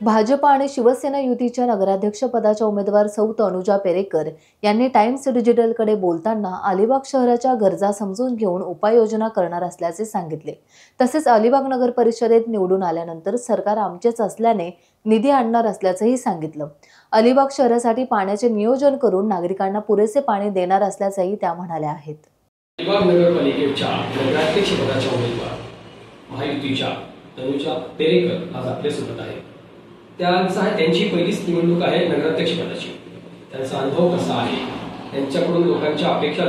भाजपा आणि शिवसेना युतीच्या नगराध्यक्षपदाच्या उमेदवार सौ तनुजा पेरेकर यांनी टाइम्स डिजिटलकडे बोलताना अलिबाग शहराच्या गरजा समजून घेऊन उपाययोजना करणार असल्याचे सांगितले। तसेच अलिबाग नगर परिषदेत निवडून आल्यानंतर सरकार आमचेच असल्याने निधी आणणार असल्याचंही सांगितलं। अलिबाग शहरासाठी पाण्याचे नियोजन करून नागरिकांना पुरेसे पाणी देणार असल्याचंही त्या म्हणाल्या आहेत। अलिबाग नगरपालिकेच्या नगराध्यक्षपदाच्या उमेदवार महायुतीच्या तनुजा पेरेकर आज आपल्यासोबत आहेत। त्यांची पहिलीच निवडणूक आहे नगराध्यक्षपदाची। त्यांचा अनुभव कसा आहे, त्यांच्याकडून लोकांच्या अपेक्षा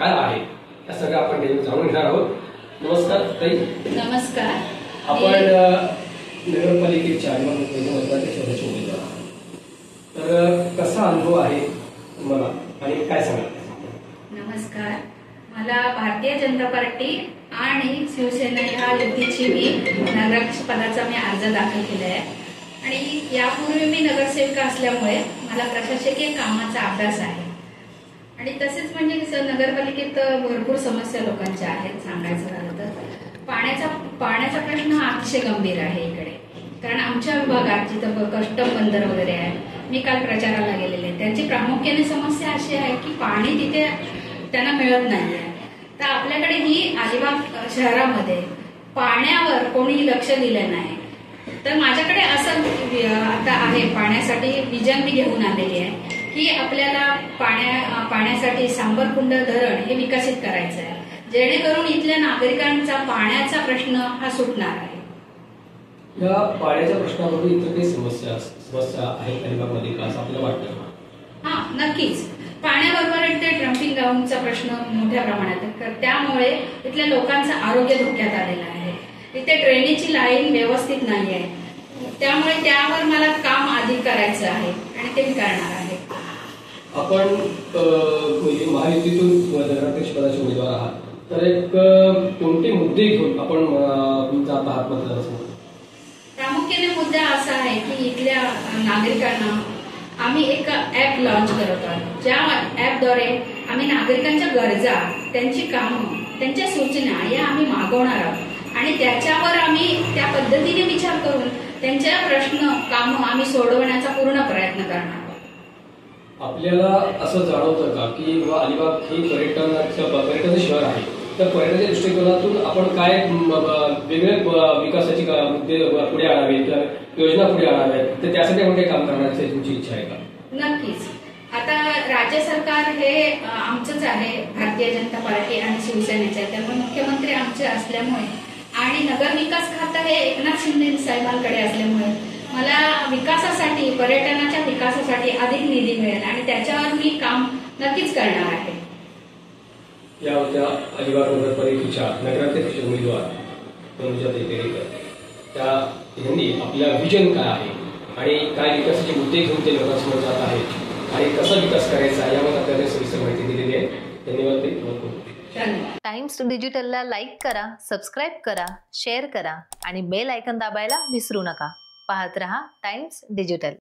काय आहे, या सगळं आपण जाणून घेणार आहोत। नमस्कार ताई। नमस्कार। आपण नगरपालिकेच्या नगराध्यक्षपदाचे उमेदवार आहात, तर कसा अनुभव आहे तुम्हाला आणि काय सांगाल? नमस्कार, मला भारतीय जनता पार्टी आणि शिवसेना या युतीची मी नगराध्यक्षपदाचा अर्ज दाखल केला आहे आणि यापूर्वी मी नगरसेविका असल्यामुळे मला प्रशासकीय कामाचा अभ्यास आहे आणि तसेच म्हणजे नगरपालिकेत भरपूर समस्या लोकांच्या आहेत। सांगायचं झालं तर पाण्याचा प्रश्न हा अतिशय गंभीर आहे इकडे, कारण आमच्या विभागात जिथं कस्टम बंदर वगैरे आहे, मी काल प्रचाराला गेलेले, त्यांची प्रामुख्याने समस्या अशी आहे की पाणी तिथे त्यांना मिळत नाहीये। तर आपल्याकडे ही अलिबाग शहरामध्ये पाण्यावर कोणीही लक्ष दिलं नाही। तर माझ्याकडे असं आता आहे, पाण्यासाठी विजन मी घेऊन आलेली आहे की आपल्याला पाण्यासाठी सांबरकुंड धरण हे विकसित करायचं आहे, जेणेकरून इथल्या नागरिकांचा पाण्याचा प्रश्न हा सुटणार आहे। या पाण्याच्या प्रश्नाबरोबर इतर काही समस्या आहेत अलिबागमध्ये का असं आपल्याला वाटतं? हा, नक्कीच। पाण्याबरोबर ते डम्पिंग ग्राउंडचा प्रश्न मोठ्या प्रमाणात आहे, त्यामुळे इथल्या लोकांचं आरोग्य धोक्यात आलेलं आहे। इथे ड्रेनेजची लाईन व्यवस्थित नाही आहे, त्यामुळे त्यावर मला काम अधिक करायचं आहे आणि ते मी करणार आहे। आपण महायुतीतून नगराध्यक्षपदाचे उमेदवार आहात, तर एक कोणते मुद्दे घेऊन आपण जात आहात मतदारसंघात? प्रामुख्याने मुद्दा असा आहे की इथल्या नागरिकांना आम्ही एक ऍप लॉन्च करत आहोत, ज्या ऍपद्वारे आम्ही नागरिकांच्या गरजा, त्यांची कामं, त्यांच्या सूचना या आम्ही मागवणार आहोत आणि त्याच्यावर आम्ही त्या पद्धतीने विचार करून त्यांच्या प्रश्न, कामं आम्ही सोडवण्याचा पूर्ण प्रयत्न करणार आहोत। आपल्याला असं जाणवतं का की अलिबाग ही पर्यटन शहर आहे, तर पर्यटनाच्या दृष्टिकोनातून आपण काय वेगळे विकासाची मुद्दे पुढे आणावेत किंवा योजना पुढे आणाव्यात, तर त्यासाठी आपण काही काम करण्याची तुमची इच्छा आहे का? नक्कीच। आता राज्य सरकार हे आमचंच आहे, भारतीय जनता पार्टी आणि शिवसेनेचे, त्यामुळे मुख्यमंत्री आमचे असल्यामुळे आणि नगर विकास खातं हे एकनाथ शिंदे साहेबांकडे असल्यामुळे मला विकासासाठी, पर्यटनाच्या विकासासाठी अधिक निधी मिळेल आणि त्याच्यावर मी काम नक्कीच करणार आहे। या होत्या अलिबाग नगरपालिकेच्या नगराध्यक्ष उमेदवार तनुजा पेरेकर। त्यांनी आपल्या विजन काय आहे आणि काय विकासाचे मुद्दे घेऊन ते लोकांसमोर जात आहेत आणि कसा विकास करायचा यावर आपल्याला सविस्तर माहिती दिलेली आहे। धन्यवाद ताई। टाइम्स डिजिटलला लाईक करा, सबस्क्राईब करा, शेअर करा आणि बेल आयकॉन दाबायला विसरू नका। पाहत रहा टाइम्स डिजिटल।